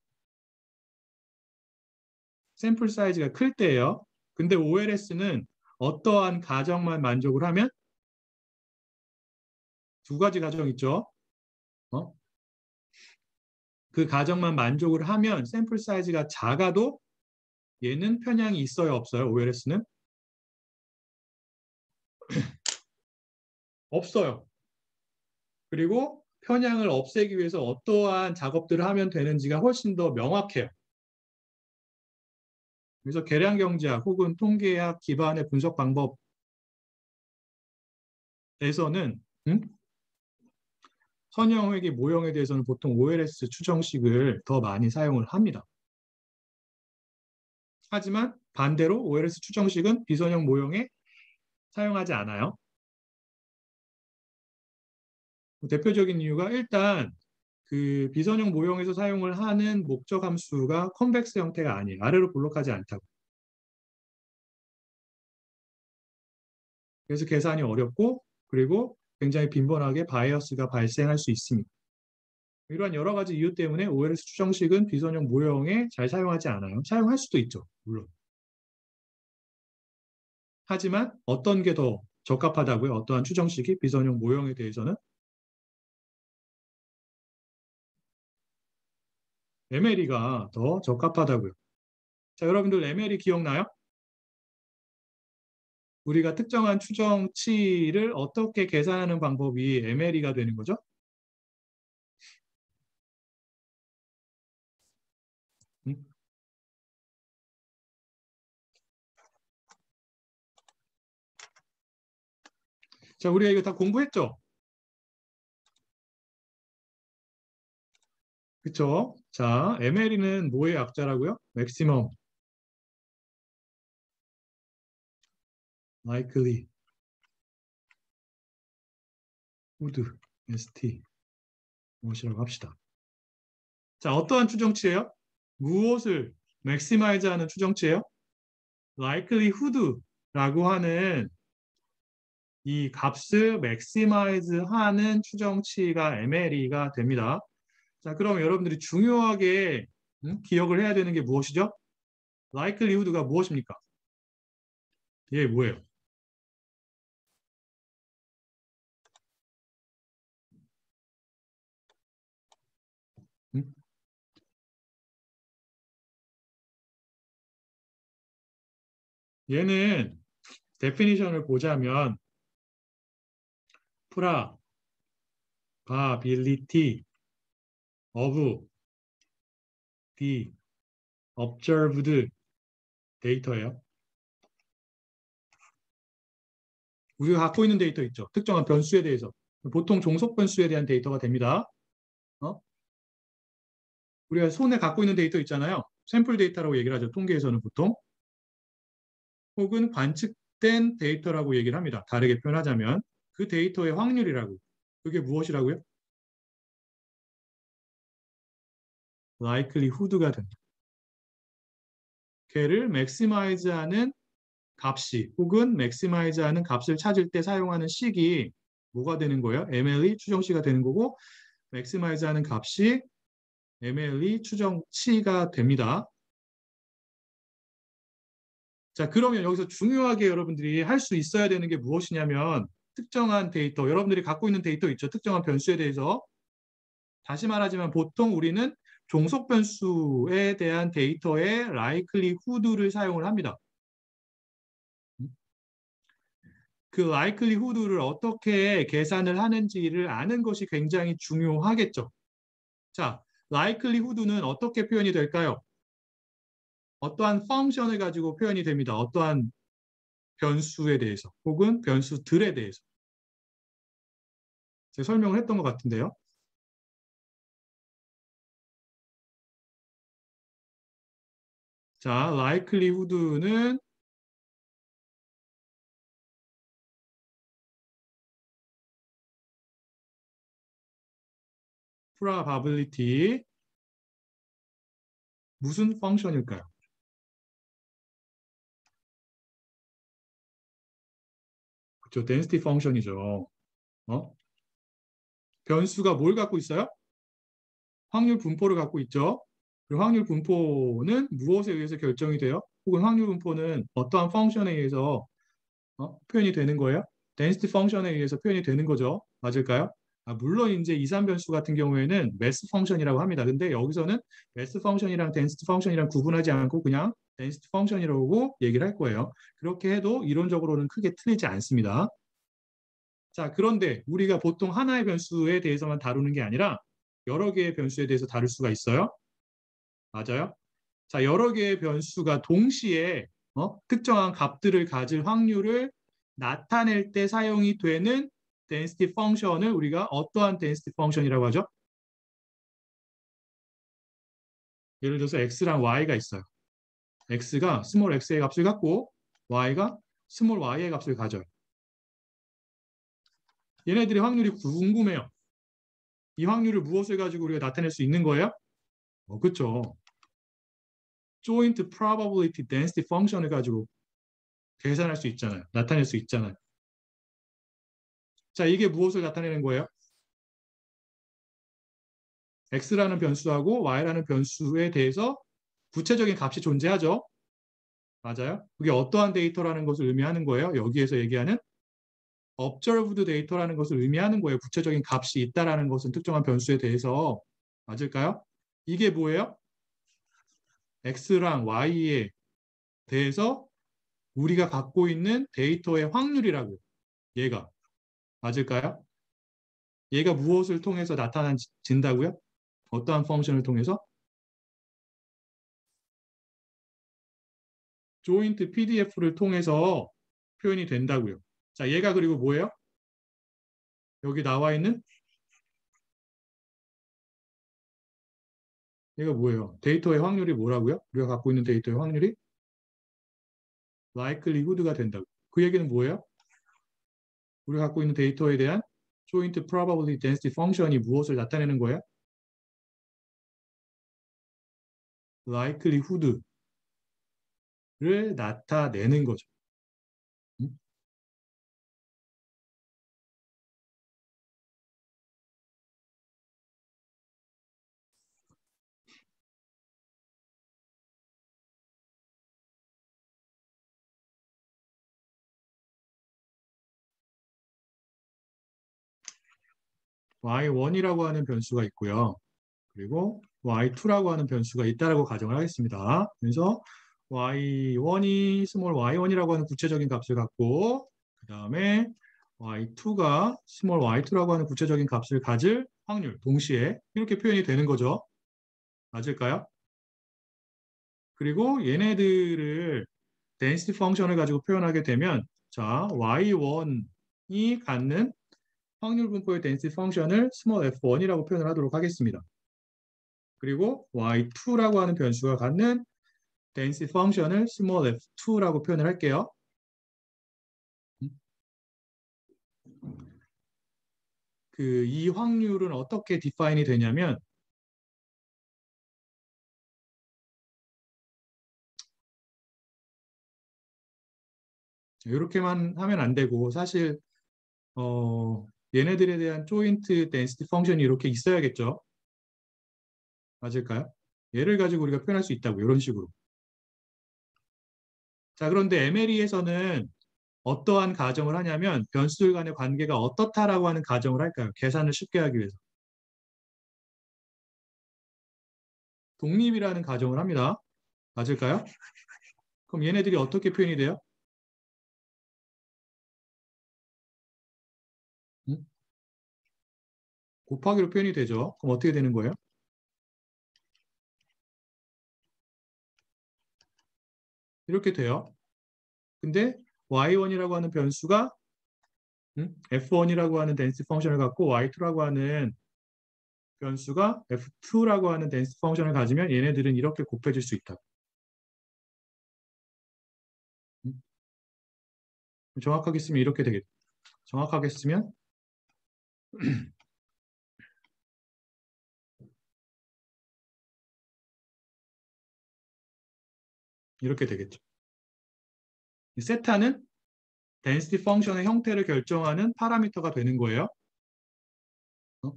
샘플 사이즈가 클 때예요. 근데 OLS는 어떠한 가정만 만족을 하면 두 가지 가정 있죠. 어? 그 가정만 만족을 하면 샘플 사이즈가 작아도 얘는 편향이 있어요, 없어요? OLS는 없어요. 그리고 편향을 없애기 위해서 어떠한 작업들을 하면 되는지가 훨씬 더 명확해요. 그래서 계량 경제학 혹은 통계학 기반의 분석 방법에서는 선형회계 모형에 대해서는 보통 OLS 추정식을 더 많이 사용을 합니다. 하지만 반대로 OLS 추정식은 비선형 모형에 사용하지 않아요. 대표적인 이유가 일단 그 비선형 모형에서 사용을 하는 목적 함수가 컨벡스 형태가 아니에요. 아래로 볼록하지 않다고. 그래서 계산이 어렵고 그리고 굉장히 빈번하게 바이어스가 발생할 수 있습니다. 이러한 여러 가지 이유 때문에 OLS 추정식은 비선형 모형에 잘 사용하지 않아요. 사용할 수도 있죠, 물론. 하지만 어떤 게 더 적합하다고요? 어떠한 추정식이 비선형 모형에 대해서는 MLE가 더 적합하다고요. 자, 여러분들 MLE 기억나요? 우리가 특정한 추정치를 어떻게 계산하는 방법이 MLE가 되는 거죠? 음? 자, 우리가 이거 다 공부했죠? 그쵸? 자, MLE는 뭐의 약자라고요? Maximum Likelihood, ST 무엇이라고 합시다. 자, 어떠한 추정치예요? 무엇을 maximize 하는 추정치예요? likelihood라고 하는 이 값을 maximize 하는 추정치가 MLE가 됩니다. 자, 그럼 여러분들이 중요하게 기억을 해야 되는 게 무엇이죠? likelihood가 무엇입니까? 얘 뭐예요? 음? 얘는 데피니션을 보자면 probability of the observed 데이터예요. 우리가 갖고 있는 데이터 있죠. 특정한 변수에 대해서. 보통 종속 변수에 대한 데이터가 됩니다. 어? 우리가 손에 갖고 있는 데이터 있잖아요. 샘플 데이터라고 얘기를 하죠. 통계에서는 보통. 혹은 관측된 데이터라고 얘기를 합니다. 다르게 표현하자면 그 데이터의 확률이라고. 그게 무엇이라고요? likelihood가 된다. 걔를 maximize하는 값이 혹은 maximize하는 값을 찾을 때 사용하는 식이 뭐가 되는 거예요? MLE 추정치가 되는 거고 maximize하는 값이 MLE 추정치가 됩니다. 자, 그러면 여기서 중요하게 여러분들이 할 수 있어야 되는 게 무엇이냐면 특정한 데이터, 여러분들이 갖고 있는 데이터 있죠. 특정한 변수에 대해서. 다시 말하지만 보통 우리는 종속 변수에 대한 데이터의 likelihood를 사용을 합니다. 그 likelihood를 어떻게 계산을 하는지를 아는 것이 굉장히 중요하겠죠. 자, likelihood는 어떻게 표현이 될까요? 어떠한 펑션을 가지고 표현이 됩니다. 어떠한 변수에 대해서 혹은 변수들에 대해서. 제가 설명을 했던 것 같은데요. 자, likelihood는 probability 무슨 펑션일까요? 그렇죠. density 펑션이죠. 어? 변수가 뭘 갖고 있어요? 확률 분포를 갖고 있죠. 그 확률 분포는 무엇에 의해서 결정이 돼요? 혹은 확률 분포는 어떠한 펑션에 의해서 표현이 되는 거예요? density 펑션에 의해서 표현이 되는 거죠. 맞을까요? 물론 이제 이산 변수 같은 경우에는 매스 펑션이라고 합니다. 근데 여기서는 매스 펑션이랑 density 펑션이랑 구분하지 않고 그냥 density 펑션이라고 얘기를 할 거예요. 그렇게 해도 이론적으로는 크게 틀리지 않습니다. 자, 그런데 우리가 보통 하나의 변수에 대해서만 다루는 게 아니라 여러 개의 변수에 대해서 다룰 수가 있어요. 맞아요? 자, 여러 개의 변수가 동시에 특정한 값들을 가질 확률을 나타낼 때 사용이 되는 density 펑션을 우리가 어떠한 density 펑션이라고 하죠? 예를 들어서 x랑 y가 있어요. x가 스몰 x의 값을 갖고 y가 스몰 y의 값을 가져요. 얘네들의 확률이 궁금해요. 이 확률을 무엇을 가지고 우리가 나타낼 수 있는 거예요? 그렇죠. joint probability density 펑션을 가지고 계산할 수 있잖아요. 나타낼 수 있잖아요. 자, 이게 무엇을 나타내는 거예요? x라는 변수하고 y라는 변수에 대해서 구체적인 값이 존재하죠. 맞아요? 그게 어떠한 데이터라는 것을 의미하는 거예요. 여기에서 얘기하는 observed 데이터라는 것을 의미하는 거예요. 구체적인 값이 있다라는 것은 특정한 변수에 대해서. 맞을까요? 이게 뭐예요? x랑 y에 대해서 우리가 갖고 있는 데이터의 확률이라고. 얘가. 맞을까요? 얘가 무엇을 통해서 나타난다고요? 어떠한 펑션을 통해서? 조인트 PDF를 통해서 표현이 된다고요. 자, 얘가 그리고 뭐예요? 여기 나와 있는 얘가 뭐예요? 데이터의 확률이 뭐라고요? 우리가 갖고 있는 데이터의 확률이 likelihood가 된다고. 그 얘기는 뭐예요? 우리가 갖고 있는 데이터에 대한 joint probability density 펑션이 무엇을 나타내는 거예요? likelihood를 나타내는 거죠. 음? y1이라고 하는 변수가 있고요. 그리고 y2라고 하는 변수가 있다라고 가정을 하겠습니다. 그래서 y1이 스몰 y1이라고 하는 구체적인 값을 갖고 그 다음에 y2가 스몰 y2라고 하는 구체적인 값을 가질 확률 동시에 이렇게 표현이 되는 거죠. 맞을까요? 그리고 얘네들을 density 펑션을 가지고 표현하게 되면 자 y1이 갖는 확률 분포의 density 펑션을 small f1이라고 표현을 하도록 하겠습니다. 그리고 y2라고 하는 변수가 갖는 density 펑션을 small f2라고 표현을 할게요. 이 확률은 어떻게 디파인이 되냐면 이렇게만 하면 안 되고 사실 얘네들에 대한 조인트 덴시티 펑션이 이렇게 있어야겠죠. 맞을까요? 얘를 가지고 우리가 표현할 수 있다고 이런 식으로. 자, 그런데 MLE에서는 어떠한 가정을 하냐면 변수들 간의 관계가 어떻다라고 하는 가정을 할까요? 계산을 쉽게 하기 위해서. 독립이라는 가정을 합니다. 맞을까요? 그럼 얘네들이 어떻게 표현이 돼요? 응? 곱하기로 표현이 되죠. 그럼 어떻게 되는 거예요? 이렇게 돼요. 근데 y1이라고 하는 변수가 f1이라고 하는 덴시티 펑션을 갖고 y2라고 하는 변수가 f2라고 하는 덴시티 펑션을 가지면 얘네들은 이렇게 곱해질 수 있다. 음? 정확하게 쓰면 이렇게 되겠죠. 정확하게 쓰면 이렇게 되겠죠. 세타는 density 펑션의 형태를 결정하는 파라미터가 되는 거예요. 어?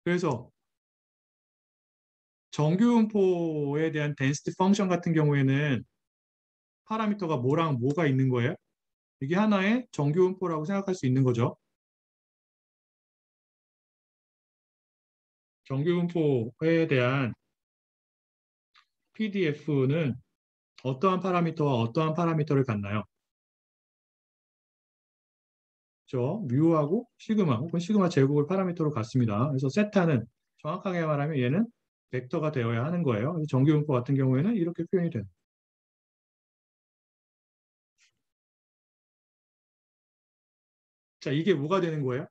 그래서 정규분포에 대한 density 펑션 같은 경우에는 파라미터가 뭐랑 뭐가 있는 거예요? 이게 하나의 정규분포라고 생각할 수 있는 거죠. 정규분포에 대한 PDF는 어떠한 파라미터와 어떠한 파라미터를 갖나요? 저 뮤하고 시그마 혹은 시그마 제곱을 파라미터로 갖습니다. 그래서 세타는 정확하게 말하면 얘는 벡터가 되어야 하는 거예요. 정규분포 같은 경우에는 이렇게 표현이 돼요. 자, 이게 뭐가 되는 거예요?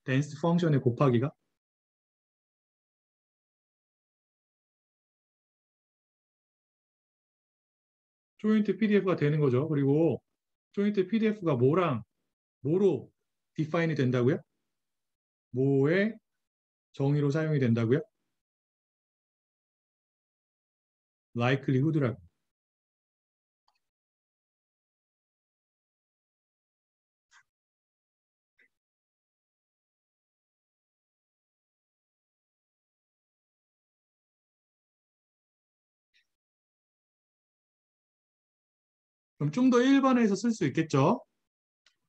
댄스 펑션의 곱하기가 조인트 PDF가 되는 거죠. 그리고 조인트 PDF가 뭐로 디파인이 된다고요? 뭐의 정의로 사용이 된다고요? likelihood라고. 그럼 좀 더 일반화해서 쓸 수 있겠죠?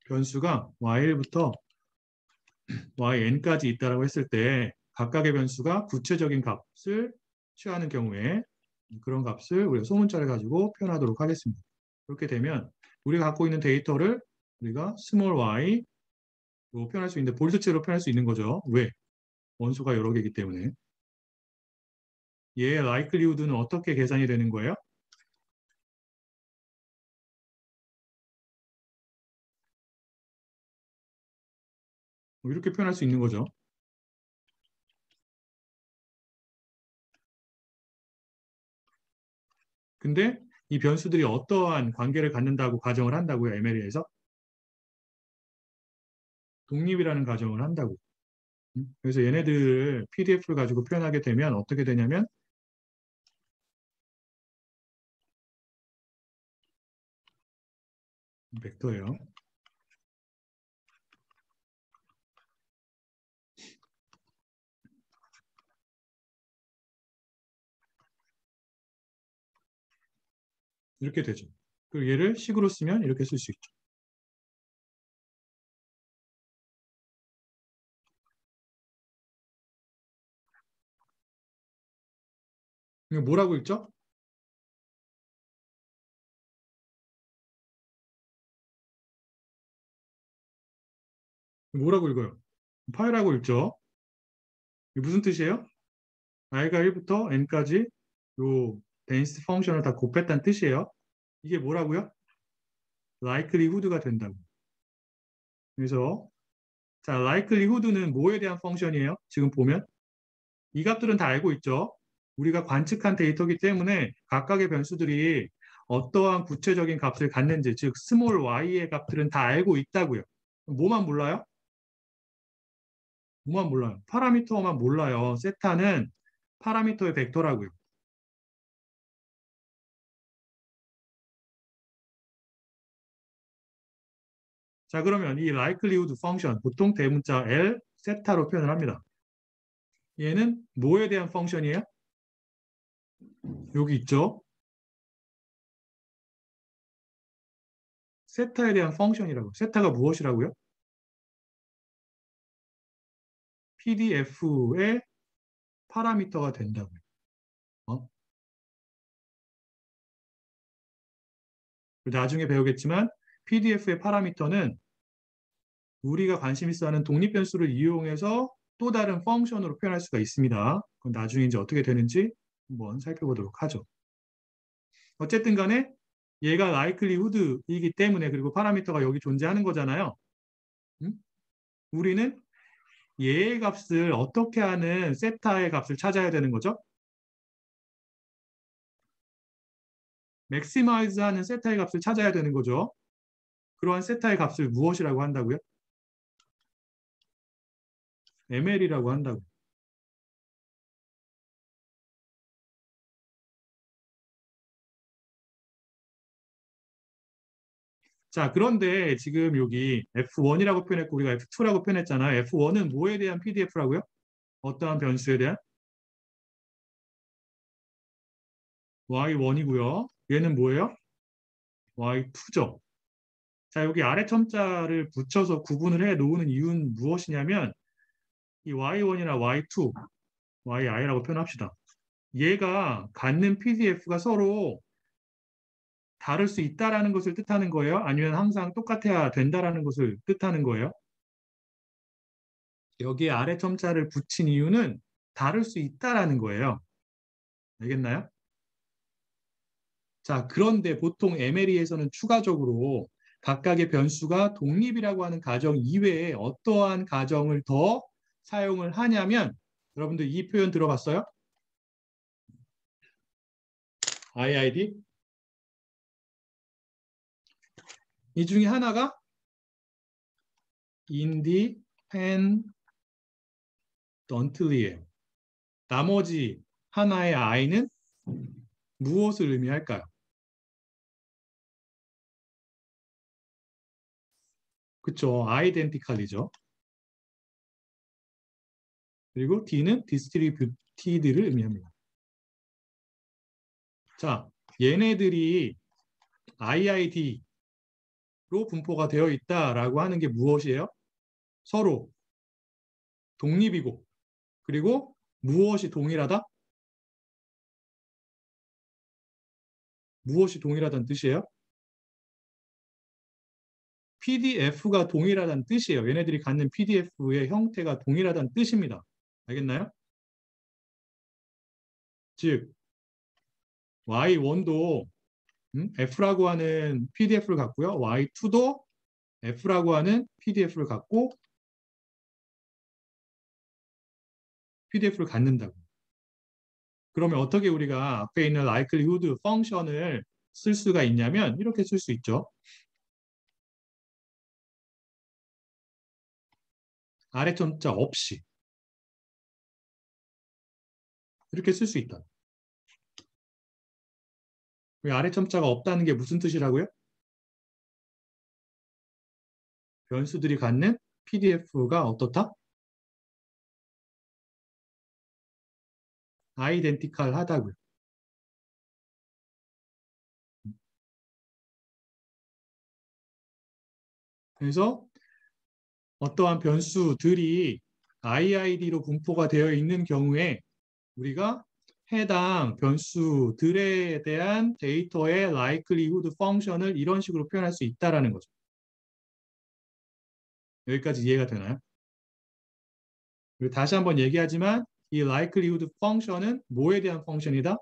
변수가 y1부터 yn까지 있다라고 했을 때 각각의 변수가 구체적인 값을 취하는 경우에 그런 값을 우리가 소문자를 가지고 표현하도록 하겠습니다. 그렇게 되면 우리가 갖고 있는 데이터를 우리가 스몰 y로 표현할 수 있는데 볼트체로 표현할 수 있는 거죠. 왜? 원소가 여러 개이기 때문에. 얘의 likelihood는 어떻게 계산이 되는 거예요? 이렇게 표현할 수 있는 거죠. 근데 이 변수들이 어떠한 관계를 갖는다고 가정을 한다고요, ML에서? 독립이라는 가정을 한다고. 그래서 얘네들을 PDF를 가지고 표현하게 되면 어떻게 되냐면 벡터예요. 이렇게 되죠. 그리고 얘를 식으로 쓰면 이렇게 쓸 수 있죠. 이거 뭐라고 읽죠? 뭐라고 읽어요? 파이라고 읽죠. 이게 무슨 뜻이에요? i가 1부터 n까지 요 댄스 펑션을 다 곱했다는 뜻이에요. 이게 뭐라고요? likelihood가 된다고. 그래서 자, likelihood는 뭐에 대한 펑션이에요? 지금 보면 이 값들은 다 알고 있죠. 우리가 관측한 데이터이기 때문에 각각의 변수들이 어떠한 구체적인 값을 갖는지, 즉 스몰 y의 값들은 다 알고 있다고요. 뭐만 몰라요? 뭐만 몰라요? 파라미터만 몰라요. 세타는 파라미터의 벡터라고요. 자, 그러면 이 likelihood 펑션, 보통 대문자 L, 세타로 표현을 합니다. 얘는 뭐에 대한 펑션이에요? 여기 있죠? 세타에 대한 펑션이라고. 세타가 무엇이라고요? PDF의 파라미터가 된다고요. 어? 나중에 배우겠지만 PDF의 파라미터는 우리가 관심 있어 하는 독립변수를 이용해서 또 다른 펑션으로 표현할 수가 있습니다. 그건 나중에 이제 어떻게 되는지 한번 살펴보도록 하죠. 어쨌든 간에 얘가 likelihood이기 때문에 그리고 파라미터가 여기 존재하는 거잖아요. 음? 우리는 얘의 값을 어떻게 하는 세타의 값을 찾아야 되는 거죠? 맥시마이즈 하는 세타의 값을 찾아야 되는 거죠. 그러한 세타의 값을 무엇이라고 한다고요? ML이라고 한다고. 자, 그런데 지금 여기 F1이라고 표현했고 우리가 F2라고 표현했잖아요. F1은 뭐에 대한 PDF라고요? 어떠한 변수에 대한? Y1이고요. 얘는 뭐예요? Y2죠. 자, 여기 아래 첨자를 붙여서 구분을 해 놓는 이유는 무엇이냐면 이 Y1이나 Y2, YI라고 표현합시다. 얘가 갖는 PDF가 서로 다를 수 있다라는 것을 뜻하는 거예요? 아니면 항상 똑같아야 된다라는 것을 뜻하는 거예요? 여기에 아래 첨자를 붙인 이유는 다를 수 있다라는 거예요. 알겠나요? 자, 그런데 보통 MLE에서는 추가적으로 각각의 변수가 독립이라고 하는 가정 이외에 어떠한 가정을 더 사용을 하냐면 여러분들 이 표현 들어봤어요? IID? 이 중에 하나가 independently예요. 나머지 하나의 I는 무엇을 의미할까요? 그쵸, identical이죠. 그리고 D는 distributed를 의미합니다. 자, 얘네들이 IID로 분포가 되어 있다라고 하는 게 무엇이에요? 서로 독립이고 그리고 무엇이 동일하다? 무엇이 동일하다는 뜻이에요? PDF가 동일하다는 뜻이에요. 얘네들이 갖는 PDF의 형태가 동일하다는 뜻입니다. 알겠나요? 즉 Y1도 F라고 하는 PDF를 갖고요. Y2도 F라고 하는 PDF를 갖고 PDF를 갖는다고. 그러면 어떻게 우리가 앞에 있는 likelihood 펑션을 쓸 수가 있냐면 이렇게 쓸 수 있죠. 아래 점자 없이 이렇게 쓸 수 있다. 아래 점자가 없다는 게 무슨 뜻이라고요? 변수들이 갖는 PDF가 어떻다? 아이덴티컬 하다고요. 그래서 어떠한 변수들이 IID로 분포가 되어 있는 경우에 우리가 해당 변수들에 대한 데이터의 likelihood 펑션을 이런 식으로 표현할 수 있다라는 거죠. 여기까지 이해가 되나요? 그리고 다시 한번 얘기하지만 이 likelihood 펑션은 뭐에 대한 펑션이다?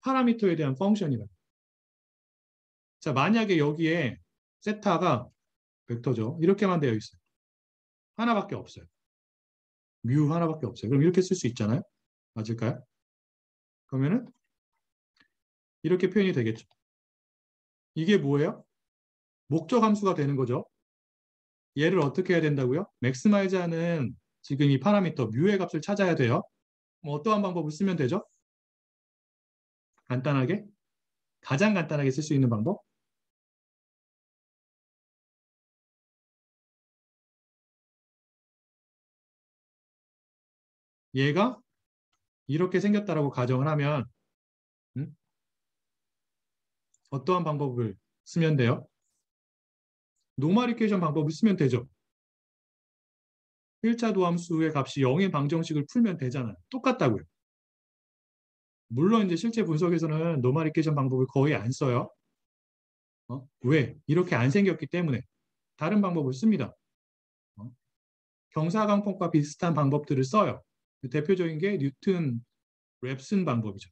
파라미터에 대한 펑션이다. 자, 만약에 여기에 세타가 벡터죠. 이렇게만 되어 있어요. 하나밖에 없어요. 뮤 하나밖에 없어요. 그럼 이렇게 쓸 수 있잖아요. 맞을까요? 그러면은 이렇게 표현이 되겠죠. 이게 뭐예요? 목적 함수가 되는 거죠. 얘를 어떻게 해야 된다고요? 맥스마이즈하는 지금 이 파라미터 뮤의 값을 찾아야 돼요. 뭐 어떠한 방법을 쓰면 되죠? 간단하게 가장 간단하게 쓸 수 있는 방법 얘가 이렇게 생겼다라고 가정을 하면 음? 어떠한 방법을 쓰면 돼요? 노멀리케이션 방법을 쓰면 되죠. 1차 도함수의 값이 0인 방정식을 풀면 되잖아요. 똑같다고요. 물론 이제 실제 분석에서는 노멀리케이션 방법을 거의 안 써요. 왜? 이렇게 안 생겼기 때문에 다른 방법을 씁니다. 경사광폭과 비슷한 방법들을 써요. 대표적인 게 뉴튼 랩슨 방법이죠.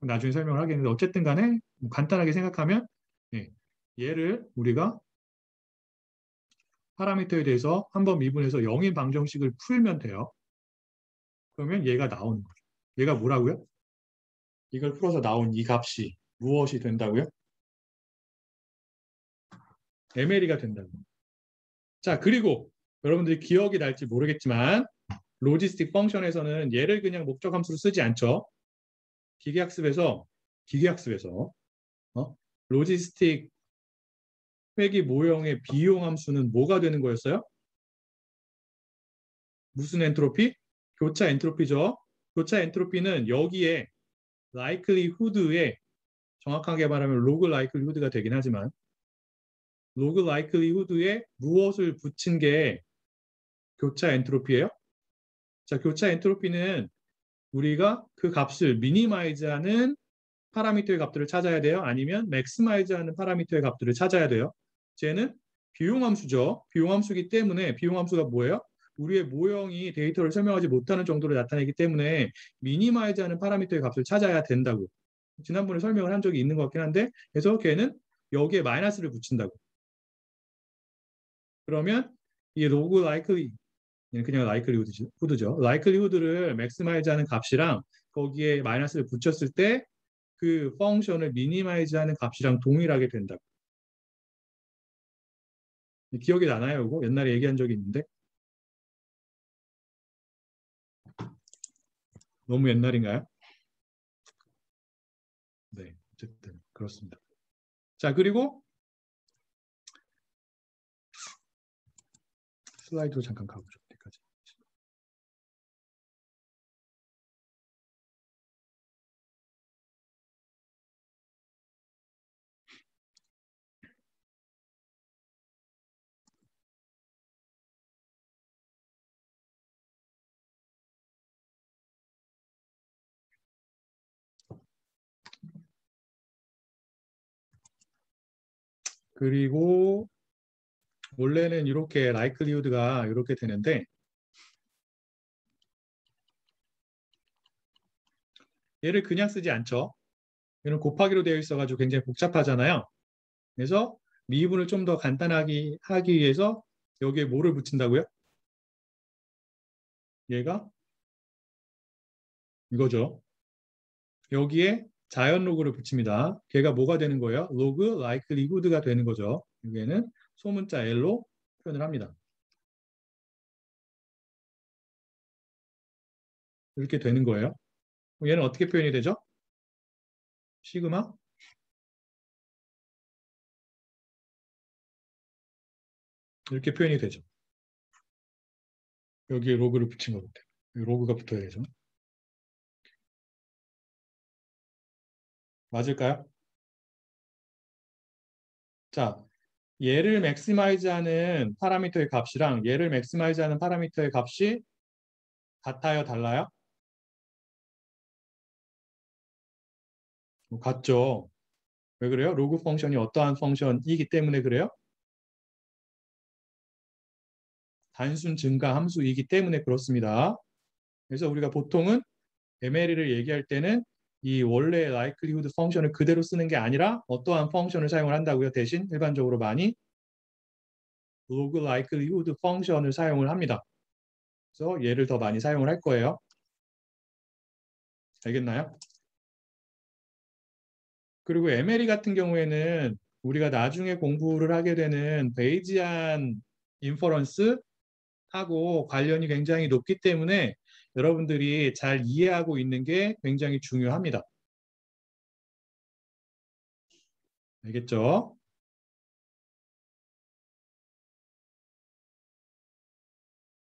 나중에 설명을 하겠는데 어쨌든 간에 간단하게 생각하면 얘를 우리가 파라미터에 대해서 한번 미분해서 0인 방정식을 풀면 돼요. 그러면 얘가 나오는 거죠. 얘가 뭐라고요? 이걸 풀어서 나온 이 값이 무엇이 된다고요? MLE가 된다고요. 자, 그리고 여러분들이 기억이 날지 모르겠지만 로지스틱 펑션에서는 얘를 그냥 목적 함수로 쓰지 않죠. 기계학습에서 어? 로지스틱 회귀 모형의 비용 함수는 뭐가 되는 거였어요? 무슨 엔트로피? 교차 엔트로피죠. 교차 엔트로피는 여기에 likelihood에 정확하게 말하면 log likelihood가 되긴 하지만 log likelihood에 무엇을 붙인 게 교차 엔트로피예요? 자, 교차 엔트로피는 우리가 그 값을 미니마이즈하는 파라미터의 값들을 찾아야 돼요? 아니면 맥시마이즈하는 파라미터의 값들을 찾아야 돼요? 쟤는 비용함수죠. 비용함수기 때문에 비용함수가 뭐예요? 우리의 모형이 데이터를 설명하지 못하는 정도로 나타내기 때문에 미니마이즈하는 파라미터의 값을 찾아야 된다고. 지난번에 설명을 한 적이 있는 것 같긴 한데 그래서 걔는 여기에 마이너스를 붙인다고. 그러면 이 로그 라이클리 그냥 라이클리후드죠. 라이클리후드를 맥시마이즈하는 값이랑 거기에 마이너스를 붙였을 때 그 펑션을 미니마이즈하는 값이랑 동일하게 된다. 기억이 나나요? 이거 옛날에 얘기한 적이 있는데 너무 옛날인가요? 네, 어쨌든 그렇습니다. 자, 그리고 슬라이드로 잠깐 가보죠. 여기까지. 그리고 원래는 이렇게 라이클리후드가 이렇게 되는데 얘를 그냥 쓰지 않죠. 얘는 곱하기로 되어 있어가지고 굉장히 복잡하잖아요. 그래서 미분을 좀 더 간단하게 하기 위해서 여기에 뭐를 붙인다고요? 얘가 이거죠. 여기에 자연 로그를 붙입니다. 걔가 뭐가 되는 거예요? 로그 likelihood가 되는 거죠. 여기에는 소문자 L로 표현을 합니다. 이렇게 되는 거예요. 얘는 어떻게 표현이 되죠? 시그마? 이렇게 표현이 되죠. 여기에 로그를 붙인 것 같아요. 로그가 붙어야 되죠. 맞을까요? 자, 얘를 맥시마이즈하는 파라미터의 값이랑 얘를 맥시마이즈하는 파라미터의 값이 같아요, 달라요? 같죠. 왜 그래요? 로그 펑션이 어떠한 펑션이기 때문에 그래요? 단순 증가 함수이기 때문에 그렇습니다. 그래서 우리가 보통은 MLE를 얘기할 때는 이 원래 likelihood 펑션을 그대로 쓰는 게 아니라 어떠한 펑션을 사용을 한다고요. 대신 일반적으로 많이 log likelihood 펑션을 사용을 합니다. 그래서 얘를 더 많이 사용을 할 거예요. 알겠나요? 그리고 MLE 같은 경우에는 우리가 나중에 공부를 하게 되는 베이지안 인퍼런스 하고 관련이 굉장히 높기 때문에 여러분들이 잘 이해하고 있는 게 굉장히 중요합니다. 알겠죠?